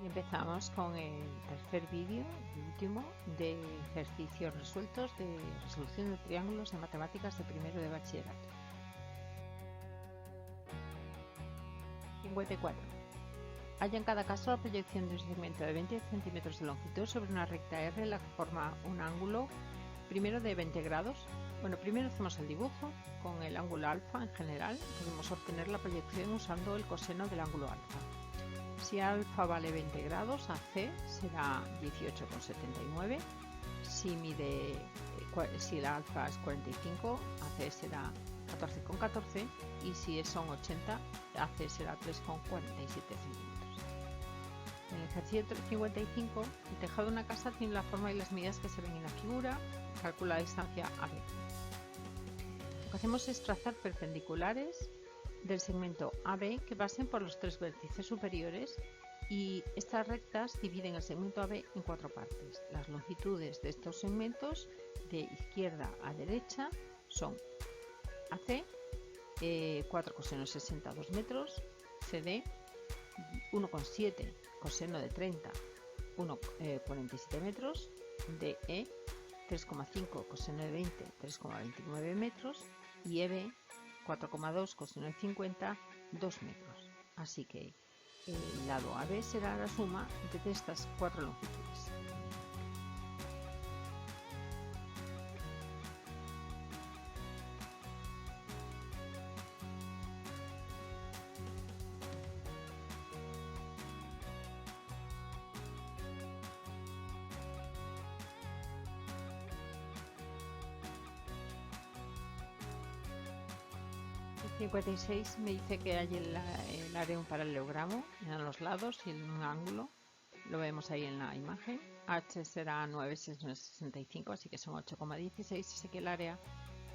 Y empezamos con el tercer vídeo, el último, de ejercicios resueltos de resolución de triángulos de matemáticas de primero de bachillerato. 54. Halla en cada caso la proyección de un segmento de 20 centímetros de longitud sobre una recta R, la que forma un ángulo primero de 20 grados. Bueno, primero hacemos el dibujo con el ángulo alfa en general. Podemos obtener la proyección usando el coseno del ángulo alfa. Si alfa vale 20 grados, AC será 18,79. Si la alfa es 45, AC será 14,14. Y si son 80, AC será 3,47 centímetros. En el ejercicio 55, el tejado de una casa tiene la forma y las medidas que se ven en la figura. Calcula la distancia AB. Lo que hacemos es trazar perpendiculares del segmento AB que pasen por los tres vértices superiores, y estas rectas dividen el segmento AB en cuatro partes. Las longitudes de estos segmentos de izquierda a derecha son AC 4 coseno de 60, 2 metros, CD 1,7 coseno de 30, 1,47 metros, DE 3,5 coseno de 20, 3,29 metros, y EB 4,2 coseno de 50, 2 metros. Así que el lado AB será la suma de estas cuatro longitudes. El 56 me dice que hay el área de un paralelogramo en los lados y en un ángulo. Lo vemos ahí en la imagen. H será 9,65, así que son 8,16, así que el área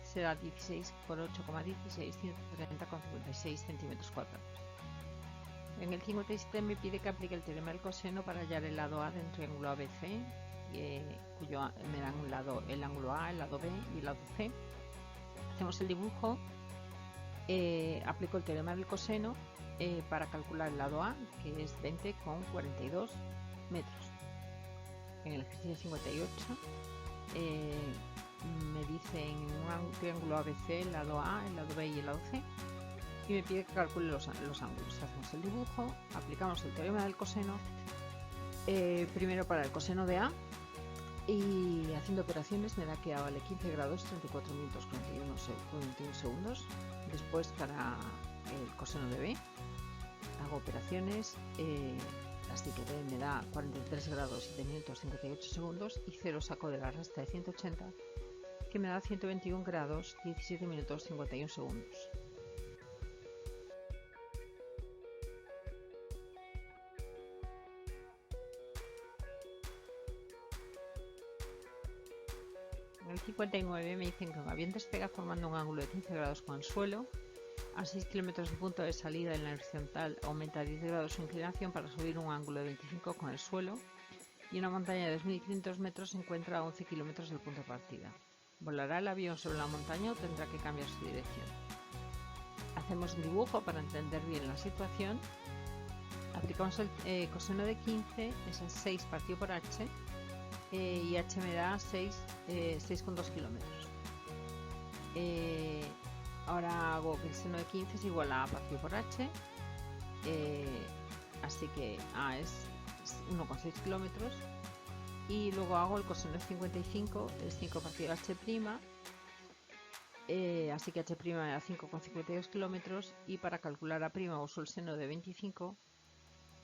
será 16 por 8,16, 130,56 centímetros cuadrados. En el 57 me pide que aplique el teorema del coseno para hallar el lado A de un triángulo ABC, cuyo me dan el ángulo A, el lado B y el lado C. Hacemos el dibujo. Aplico el teorema del coseno para calcular el lado A, que es 20,42 metros. En el ejercicio 58 me dice en un triángulo ABC el lado A, el lado B y el lado C, y me pide que calcule los ángulos. Hacemos el dibujo, aplicamos el teorema del coseno, primero para el coseno de A, y haciendo operaciones me da que A vale 15 grados 34 minutos 41 segundos. Después para el coseno de B hago operaciones, así que B me da 43 grados 7 minutos 58 segundos, y 0 saco de la resta de 180, que me da 121 grados 17 minutos 51 segundos. En el 59 me dicen que un avión despega formando un ángulo de 15 grados con el suelo. A 6 kilómetros del punto de salida en la horizontal aumenta 10 grados su inclinación para subir un ángulo de 25 con el suelo, y una montaña de 2.500 metros se encuentra a 11 kilómetros del punto de partida. ¿Volará el avión sobre la montaña o tendrá que cambiar su dirección? Hacemos un dibujo para entender bien la situación. Aplicamos el coseno de 15, es el 6 partido por H, y H me da 6,2 kilómetros. Ahora hago que el seno de 15 es igual a partido por H, así que A es 1,6 kilómetros, y luego hago el coseno de 55, es 5 partido H', así que H' me da 5,52 kilómetros, y para calcular A' uso el seno de 25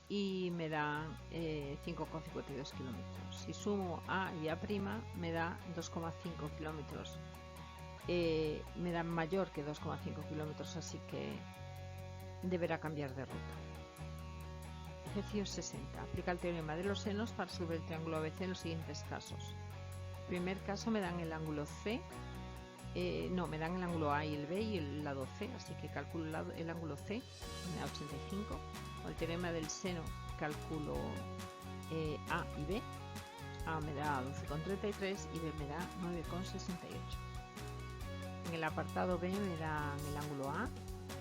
y me da 5,52 kilómetros. Si sumo A y A' me da 2,5 kilómetros. Me da mayor que 2,5 kilómetros, así que deberá cambiar de ruta. Ejercicio 60. Aplica el teorema de los senos para resolver el triángulo ABC en los siguientes casos. En el primer caso me dan el ángulo C, me dan el ángulo A y el B y el lado C, así que calculo el ángulo C, me da 85. Con el teorema del seno calculo A y B. A me da 12,33 y B me da 9,68. En el apartado B me dan el ángulo A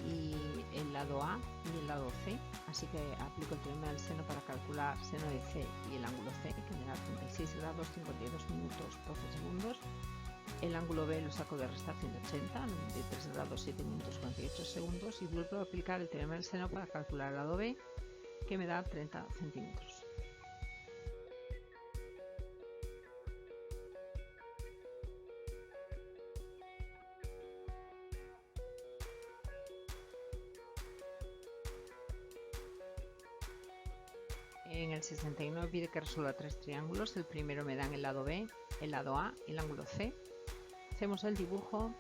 y el lado A y el lado C, así que aplico el teorema del seno para calcular seno de C y el ángulo C, que me da 36 grados 52 minutos 12 segundos. El ángulo B lo saco de restar 180, 93 grados 7 minutos 48 segundos, y vuelvo a aplicar el teorema del seno para calcular el lado B, que me da 30 centímetros. En el 69 pide que resuelva 3 triángulos. El primero me dan el lado B, el lado A y el ángulo C. Hacemos el dibujo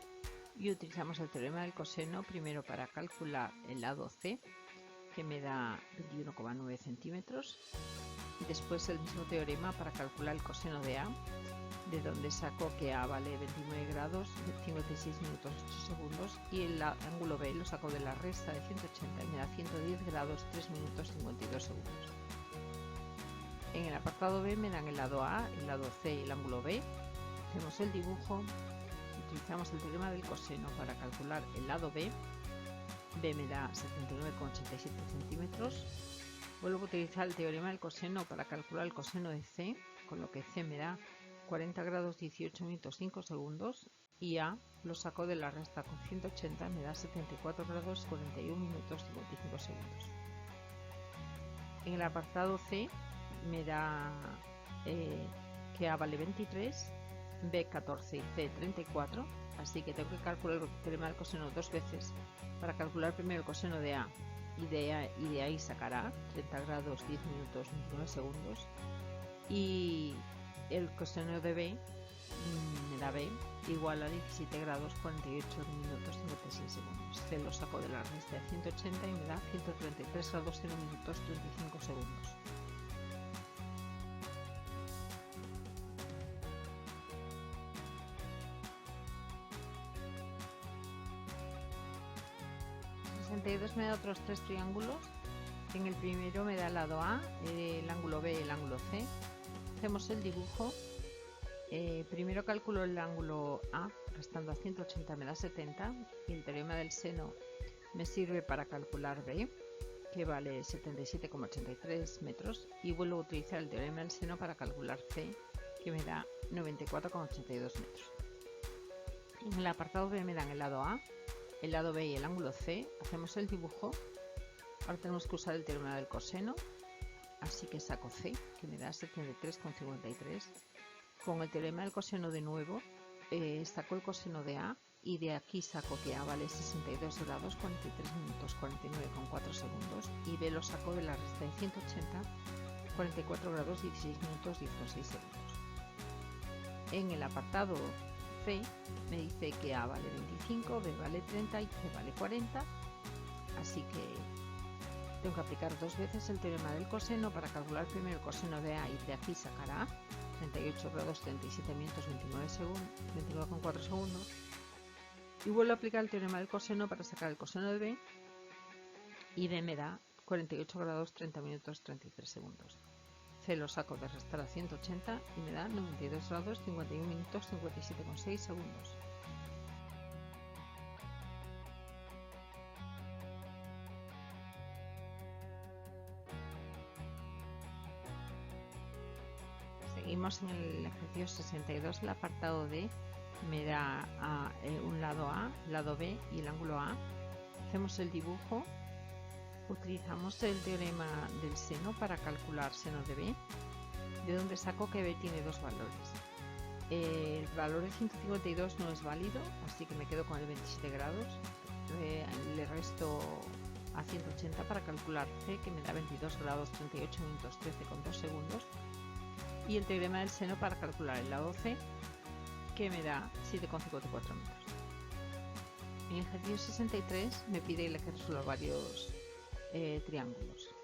y utilizamos el teorema del coseno primero para calcular el lado C, que me da 21,9 centímetros, y después el mismo teorema para calcular el coseno de A, de donde saco que A vale 29 grados 56 minutos 8 segundos, y el ángulo B lo saco de la resta de 180 y me da 110 grados 3 minutos 52 segundos. En el apartado B me dan el lado A, el lado C y el ángulo B. Hacemos el dibujo, utilizamos el teorema del coseno para calcular el lado B. B me da 79,87 centímetros. Vuelvo a utilizar el teorema del coseno para calcular el coseno de C, con lo que C me da 40 grados 18 minutos 5 segundos, y A lo saco de la resta con 180, me da 74 grados 41 minutos 55 segundos. En el apartado C me da que A vale 23, B 14 y C 34, así que tengo que calcular el teorema del coseno dos veces para calcular primero el coseno de A y de ahí sacará 30 grados 10 minutos 29 segundos, y el coseno de B me da B igual a 17 grados 48 minutos 56 segundos. C lo saco de la resta de 180 y me da 133 grados 0 minutos 35 segundos. Me da otros 3 triángulos. En el primero me da el lado A, el ángulo B y el ángulo C. Hacemos el dibujo. Primero calculo el ángulo A, restando a 180 me da 70, y el teorema del seno me sirve para calcular B, que vale 77,83 metros, y vuelvo a utilizar el teorema del seno para calcular C, que me da 94,82 metros. En el apartado B me dan el lado A, el lado B y el ángulo C. Hacemos el dibujo. Ahora tenemos que usar el teorema del coseno, así que saco C, que me da 73,53. Con el teorema del coseno de nuevo, saco el coseno de A, y de aquí saco que A vale 62 grados 43 minutos 49,4 segundos, y B lo saco de la resta de 180, 44 grados 16 minutos 16 segundos. En el apartado C me dice que A vale 25, B vale 30 y C vale 40, así que tengo que aplicar dos veces el teorema del coseno para calcular primero el coseno de A, y de aquí sacar A, 38 grados 37 minutos 29,4 segundos, y vuelvo a aplicar el teorema del coseno para sacar el coseno de B, y B me da 48 grados 30 minutos 33 segundos. C lo saco de restar a 180 y me da 92 grados 51 minutos 57,6 segundos. Seguimos en el ejercicio 62, el apartado D me da un lado A, lado B y el ángulo A. Hacemos el dibujo. Utilizamos el teorema del seno para calcular seno de B, de donde saco que B tiene dos valores. El valor de 152 no es válido, así que me quedo con el 27 grados. Le resto a 180 para calcular C, que me da 22 grados 38 minutos 13,2 segundos. Y el teorema del seno para calcular el lado C, que me da 7,54 metros. En el ejercicio 63 me pide que resuelva varios triángulos.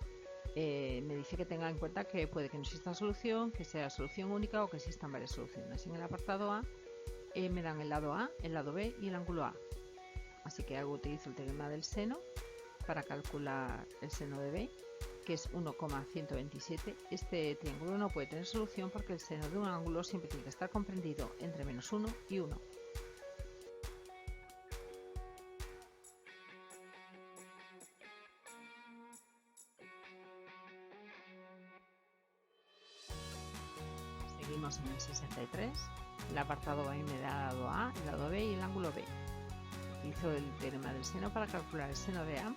Me dice que tenga en cuenta que puede que no exista solución, que sea solución única o que existan varias soluciones. En el apartado A me dan el lado A, el lado B y el ángulo A. Así que utilizo el teorema del seno para calcular el seno de B, que es 1,127. Este triángulo no puede tener solución porque el seno de un ángulo siempre tiene que estar comprendido entre -1 y 1. seguimos en el 63. El apartado B me da el lado A, el lado B y el ángulo B. Utilizo el teorema del seno para calcular el seno de A.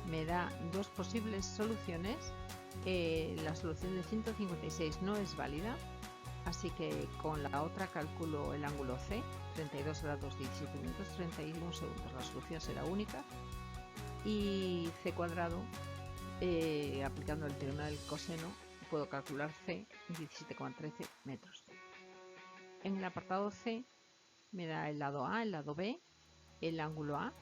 Me da dos posibles soluciones. La solución de 156 no es válida, así que con la otra calculo el ángulo C, 32 grados 17 minutos 31 segundos. La solución será única. Y C cuadrado, aplicando el teorema del coseno, puedo calcular C 17,13 metros. En el apartado C me da el lado A, el lado B, el ángulo A.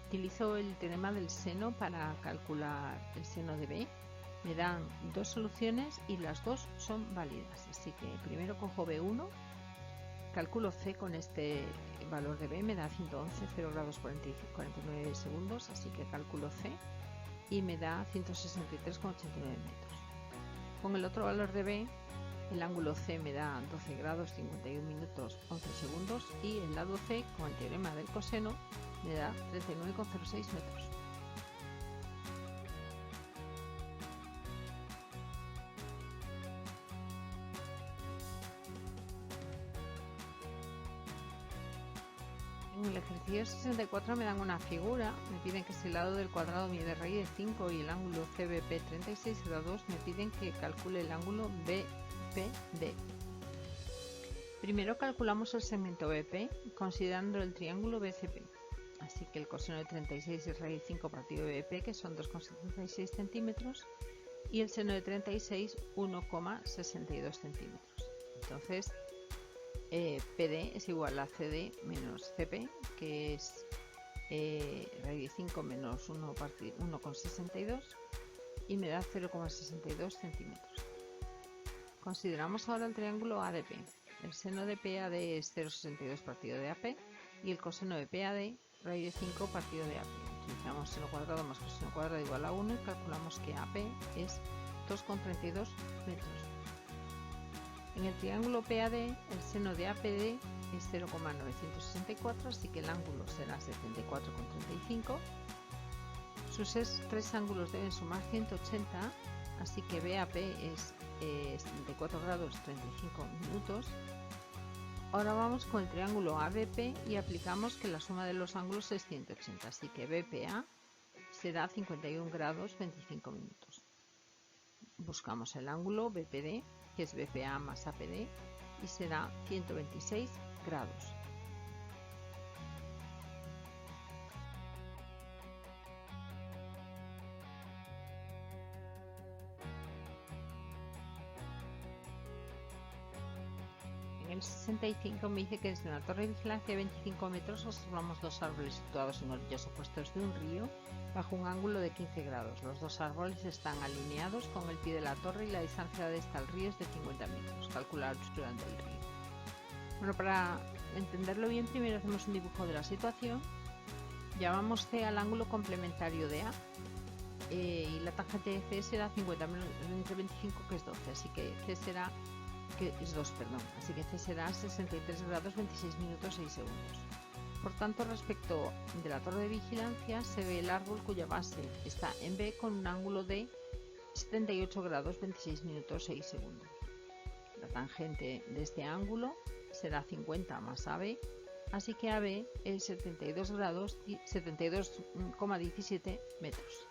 Utilizo el teorema del seno para calcular el seno de B. Me dan dos soluciones y las dos son válidas. Así que primero cojo B1, calculo C con este valor de B, me da 111, 0 grados 49 segundos, así que calculo C y me da 163,89 metros. Con el otro valor de B, el ángulo C me da 12 grados 51 minutos 11 segundos y el lado C, con el teorema del coseno, me da 39,06 metros. En el ejercicio 64 me dan una figura, me piden que si el lado del cuadrado mide raíz de 5 y el ángulo CBP 36 grados, me piden que calcule el ángulo BPD. Primero calculamos el segmento BP considerando el triángulo BCP. Así que el coseno de 36 es raíz de 5 partido de BP, que son 2,76 centímetros, y el seno de 36, 1,62 centímetros. Entonces, PD es igual a CD menos CP, que es raíz de 5 menos 1,62 y me da 0,62 centímetros. Consideramos ahora el triángulo ADP. El seno de PAD es 0,62 partido de AP y el coseno de PAD raíz de 5 partido de AP. Utilizamos seno cuadrado más coseno cuadrado igual a 1 y calculamos que AP es 2,32 metros. En el triángulo PAD, el seno de APD es 0,964, así que el ángulo será 74,35. Sus tres ángulos deben sumar 180, así que BAP es 74 grados 35 minutos. Ahora vamos con el triángulo ABP y aplicamos que la suma de los ángulos es 180, así que BPA será 51 grados 25 minutos. Buscamos el ángulo BPD, que es BPA más APD, y será 126 grados. En el 65 me dice que desde una torre de vigilancia de 25 metros observamos dos árboles situados en orillas opuestas de un río bajo un ángulo de 15 grados. Los dos árboles están alineados con el pie de la torre y la distancia de esta al río es de 50 metros. Calcula la altura del río. Bueno, para entenderlo bien, primero hacemos un dibujo de la situación. Llamamos C al ángulo complementario de A y la tangente de C será 50 menos entre 25, que es 12, así que C será así que C será 63 grados 26 minutos 6 segundos. Por tanto, respecto de la torre de vigilancia se ve el árbol cuya base está en B con un ángulo de 78 grados 26 minutos 6 segundos. La tangente de este ángulo será 50 más AB, así que AB es 72,17 metros.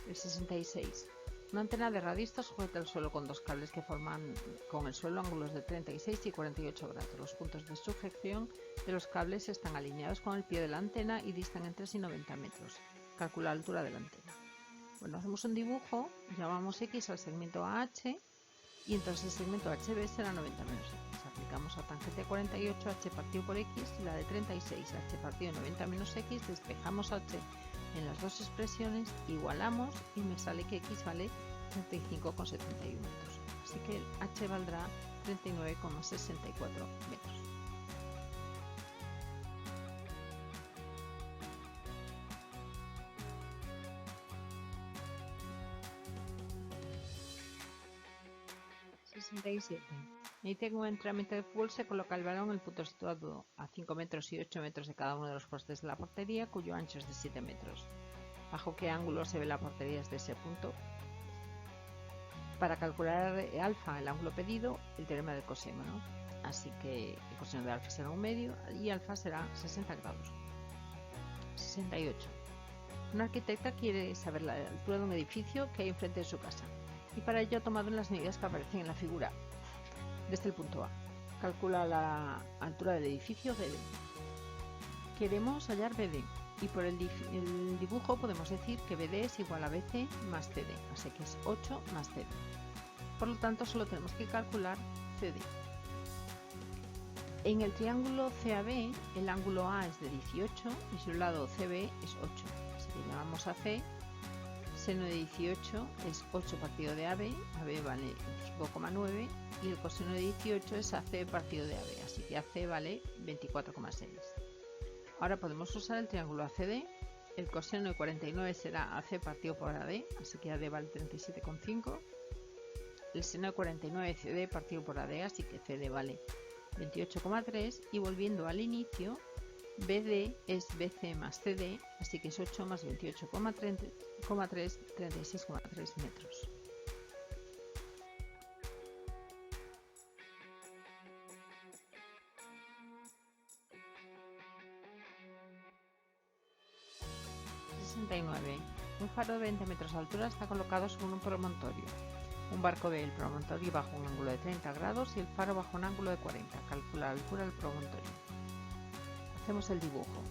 El 66. Una antena de radio está sujeta al suelo con dos cables que forman con el suelo ángulos de 36 y 48 grados. Los puntos de sujeción de los cables están alineados con el pie de la antena y distan entre sí 90 metros. Calcula la altura de la antena. Bueno, hacemos un dibujo, llamamos X al segmento AH y entonces el segmento HB será 90 menos X. Aplicamos la tangente de 48 H partido por X y la de 36 H partido 90 menos X, despejamos H en las dos expresiones, igualamos y me sale que X vale 35,71 metros. Así que el H valdrá 39,64 metros. Me dice que en un entrenamiento de fútbol se coloca el balón en el punto situado a 5 metros y 8 metros de cada uno de los postes de la portería, cuyo ancho es de 7 metros. ¿Bajo qué ángulo se ve la portería desde ese punto? Para calcular alfa, el ángulo pedido, el teorema del coseno, ¿no? Así que el coseno de alfa será 1/2 y alfa será 60 grados. 68. Una arquitecta quiere saber la altura de un edificio que hay enfrente de su casa y para ello ha tomado las medidas que aparecen en la figura desde el punto A. Calcula la altura del edificio BD. Queremos hallar BD y por el dibujo podemos decir que BD es igual a BC más CD, así que es 8 más CD. Por lo tanto, solo tenemos que calcular CD. En el triángulo CAB, el ángulo A es de 18 y su lado CB es 8. Así que llamamos a C. Seno de 18 es 8 partido de AB, AB vale 5,9 y el coseno de 18 es AC partido de AB, así que AC vale 24,6. Ahora podemos usar el triángulo ACD. El coseno de 49 será AC partido por AD, así que AD vale 37,5. El seno de 49 CD partido por AD, así que CD vale 28,3 y volviendo al inicio, BD es BC más CD, así que es 8 más 28,3, 36,3 metros. Un faro de 20 metros de altura está colocado sobre un promontorio. Un barco ve el promontorio bajo un ángulo de 30 grados y el faro bajo un ángulo de 40. Calcula la altura del promontorio. Hacemos el dibujo.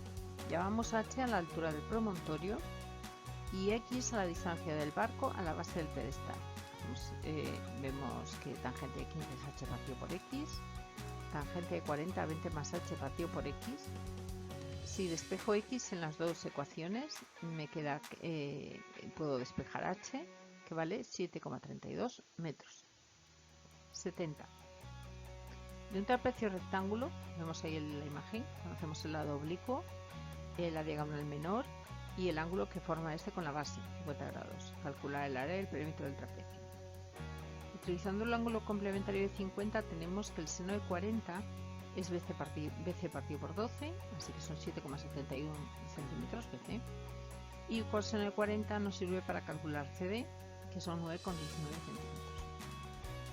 Llamamos h a la altura del promontorio y x a la distancia del barco a la base del pedestal. Vemos que tangente de 15 es h partido por x, tangente de 40 20 más h partido por x. Si despejo x en las dos ecuaciones, me queda, puedo despejar h, que vale 7,32 metros. 70. De un trapecio rectángulo, vemos ahí en la imagen, conocemos el lado oblicuo, la diagonal menor y el ángulo que forma este con la base, 50 grados. Calcular el área del perímetro del trapecio. Utilizando el ángulo complementario de 50, tenemos que el seno de 40 es BC partido por 12, así que son 7,71 centímetros BC. Y el coseno de 40 nos sirve para calcular CD, que son 9,19 centímetros.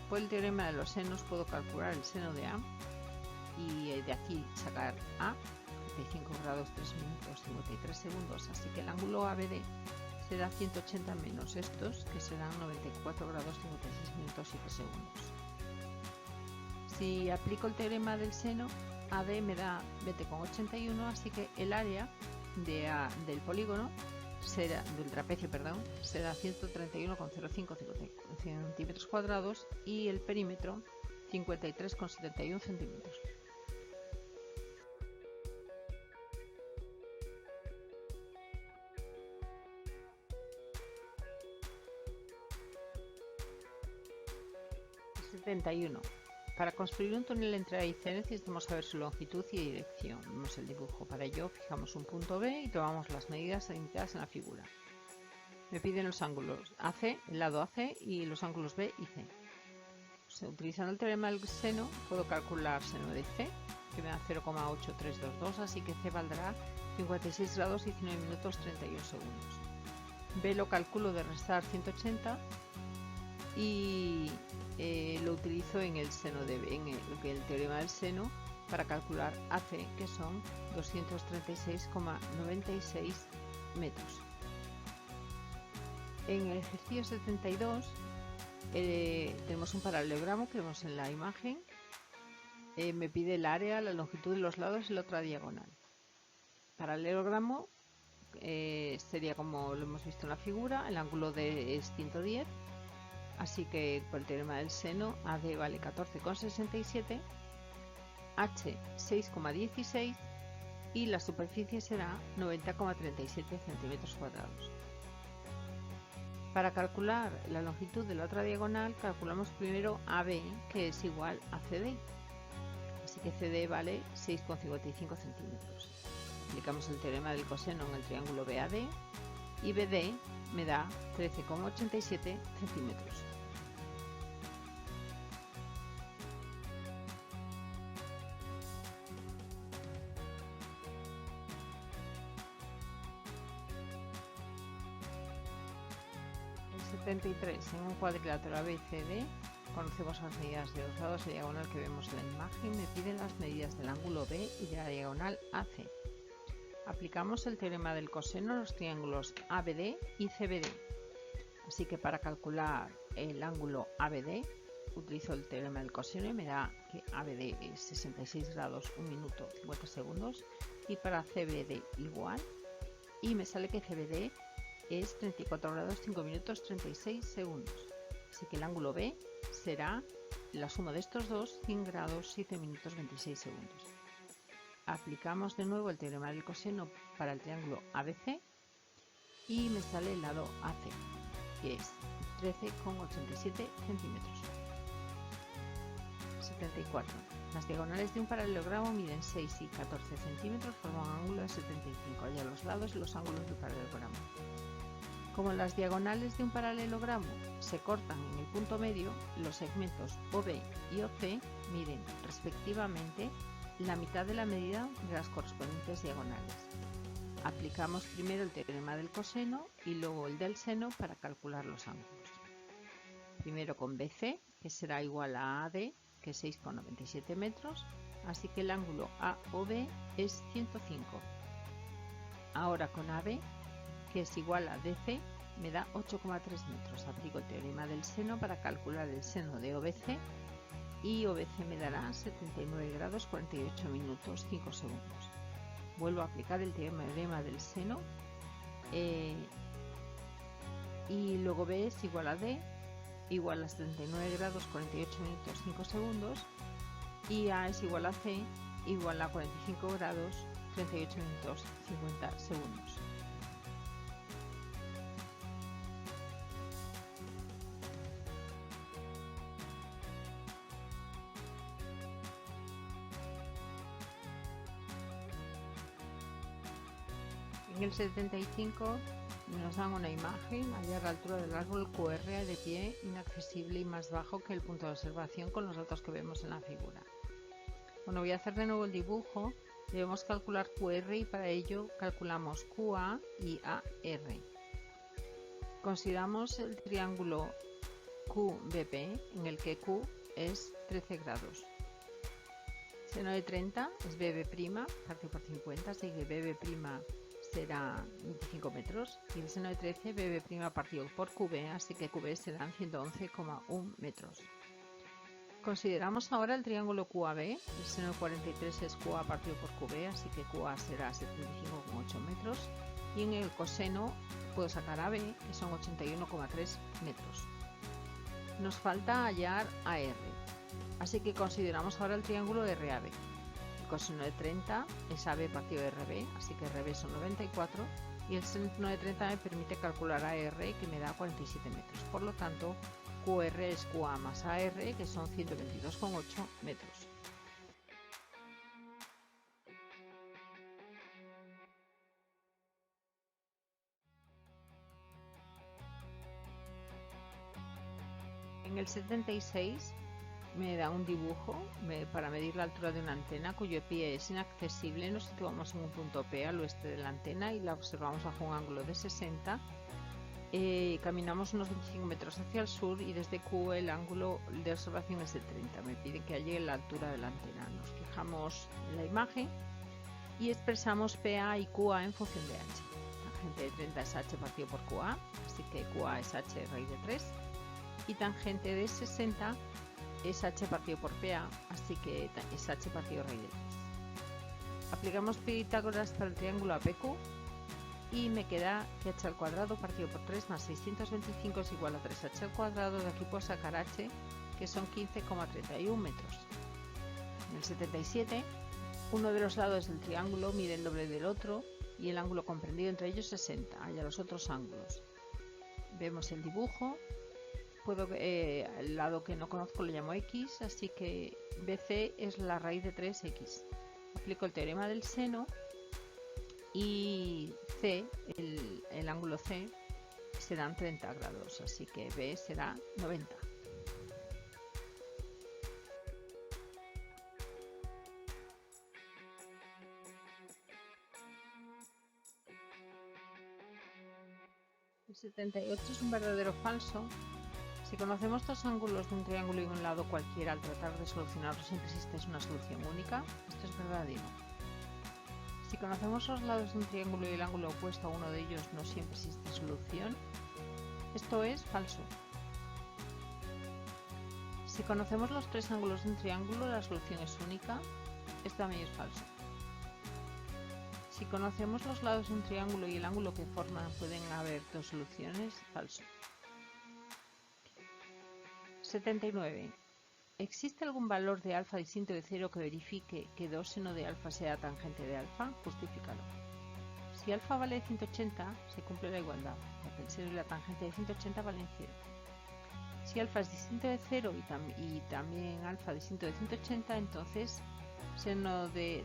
Por el teorema de los senos puedo calcular el seno de A y de aquí sacar A, 35 grados 3 minutos 53 segundos, así que el ángulo ABD será 180 menos estos, que serán 94 grados 56 minutos 7 segundos. Si aplico el teorema del seno, AD me da 20,81, así que el área del polígono del trapecio, será 131,05 centímetros cuadrados y el perímetro 53,71 centímetros. Para construir un túnel entre A y C necesitamos saber su longitud y dirección. Vemos el dibujo. Para ello fijamos un punto B y tomamos las medidas indicadas en la figura. Me piden los ángulos AC, el lado AC y los ángulos B y C. Utilizando el teorema del seno puedo calcular seno de C, que me da 0,8322, así que C valdrá 56 grados 19 minutos 31 segundos. B lo calculo de restar 180 y lo utilizo en el seno de B, en el teorema del seno, para calcular AC, que son 236,96 metros. En el ejercicio 72 tenemos un paralelogramo que vemos en la imagen. Me pide el área, la longitud de los lados y la otra diagonal. Paralelogramo sería como lo hemos visto en la figura, el ángulo D es 110. Así que por el teorema del seno, AD vale 14,67, H 6,16 y la superficie será 90,37 centímetros cuadrados. Para calcular la longitud de la otra diagonal, calculamos primero AB, que es igual a CD. Así que CD vale 6,55 centímetros. Aplicamos el teorema del coseno en el triángulo BAD y BD me da 13,87 centímetros. El 73. En un cuadrilátero ABCD, conocemos las medidas de los lados de diagonal que vemos en la imagen. Me piden las medidas del ángulo B y de la diagonal AC. Aplicamos el teorema del coseno a los triángulos ABD y CBD. Así que para calcular el ángulo ABD utilizo el teorema del coseno y me da que ABD es 66 grados 1 minuto 50 segundos, y para CBD igual, y me sale que CBD es 34 grados 5 minutos 36 segundos. Así que el ángulo B será la suma de estos dos, 100 grados 7 minutos 26 segundos. Aplicamos de nuevo el teorema del coseno para el triángulo ABC y me sale el lado AC, que es 13,87 centímetros. 74. Las diagonales de un paralelogramo miden 6 y 14 centímetros, forman un ángulo de 75. Y a los lados los ángulos del paralelogramo. Como las diagonales de un paralelogramo se cortan en el punto medio, los segmentos OB y OC miden respectivamente la mitad de la medida de las correspondientes diagonales. Aplicamos primero el teorema del coseno y luego el del seno para calcular los ángulos. Primero con BC, que será igual a AD, que es 6,97 metros, así que el ángulo AOB es 105. Ahora con AB, que es igual a DC, me da 8,3 metros. Aplico el teorema del seno para calcular el seno de OBC y OBC me dará 79 grados 48 minutos 5 segundos. Vuelvo a aplicar el teorema del seno y luego B es igual a D, igual a 79 grados 48 minutos 5 segundos, y A es igual a C, igual a 45 grados 38 minutos 50 segundos. En el 75 nos dan una imagen allá a la altura del árbol QR de pie, inaccesible y más bajo que el punto de observación con los datos que vemos en la figura. Bueno, voy a hacer de nuevo el dibujo. Debemos calcular QR y para ello calculamos QA y AR. Consideramos el triángulo QBP en el que Q es 13 grados. Seno de 30 es BB' partido por 50, así que BB' será 25 metros, y el seno de 13 BB' partido por QB, así que QB serán 111,1 metros. Consideramos ahora el triángulo QAB. El seno de 43 es QA partido por QB, así que QA será 75,8 metros, y en el coseno puedo sacar AB, que son 81,3 metros. Nos falta hallar AR, así que consideramos ahora el triángulo RAB. El coseno de 30 es AB partido de RB, así que RB son 94, y el seno de 30 me permite calcular AR, que me da 47 metros. Por lo tanto, QR es QA más AR, que son 122,8 metros. En el 76 me da un dibujo para medir la altura de una antena cuyo pie es inaccesible. Nos situamos en un punto P al oeste de la antena y la observamos bajo un ángulo de 60. Caminamos unos 25 metros hacia el sur y desde Q el ángulo de observación es de 30. Me pide que halle la altura de la antena. Nos fijamos en la imagen y expresamos PA y QA en función de H. Tangente de 30 es H partido por QA, así que QA es H raíz de 3. Y tangente de 60 es H partido por PA, así que es H partido raíz de 3. Aplicamos Pitágoras para el triángulo APQ y me queda que h al cuadrado partido por 3 más 625 es igual a 3h al cuadrado. De aquí puedo sacar h, que son 15,31 metros. En el 77, uno de los lados del triángulo mide el doble del otro y el ángulo comprendido entre ellos 60. Hay los otros ángulos. Vemos el dibujo. El lado que no conozco lo llamo X, así que BC es la raíz de 3X. Aplico el teorema del seno y C, el ángulo C, serán 30 grados, así que B será 90. El 78 es un verdadero falso. Si conocemos dos ángulos de un triángulo y un lado cualquiera, al tratar de solucionarlo siempre existe una solución única, esto es verdadero. Si conocemos los lados de un triángulo y el ángulo opuesto a uno de ellos no siempre existe solución, esto es falso. Si conocemos los tres ángulos de un triángulo, la solución es única, esto también es falso. Si conocemos los lados de un triángulo y el ángulo que forman pueden haber dos soluciones, falso. 79. ¿Existe algún valor de alfa distinto de 0 que verifique que 2 seno de alfa sea tangente de alfa? Justifícalo. Si alfa vale 180, se cumple la igualdad, ya que el seno y la tangente de 180 valen 0. Si alfa es distinto de 0 y también alfa distinto de 180, entonces seno de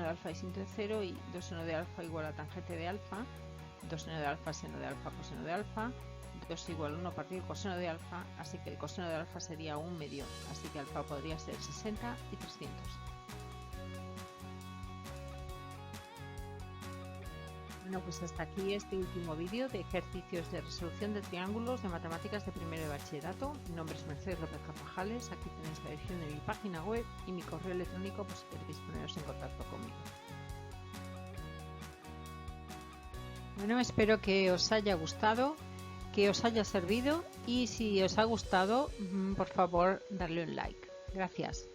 alfa distinto de 0 y 2 seno de alfa igual a tangente de alfa, 2 seno de alfa, seno de alfa, coseno de alfa, 2 igual a 1 partido coseno de alfa, así que el coseno de alfa sería 1 medio, así que alfa podría ser 60 y 300. Bueno, pues hasta aquí este último vídeo de ejercicios de resolución de triángulos de matemáticas de primero de bachillerato. Mi nombre es Mercedes López Carvajales, aquí tenéis la dirección de mi página web y mi correo electrónico por si queréis poneros en contacto conmigo. Bueno, espero que os haya gustado, que os haya servido y si os ha gustado, por favor, darle un like. Gracias.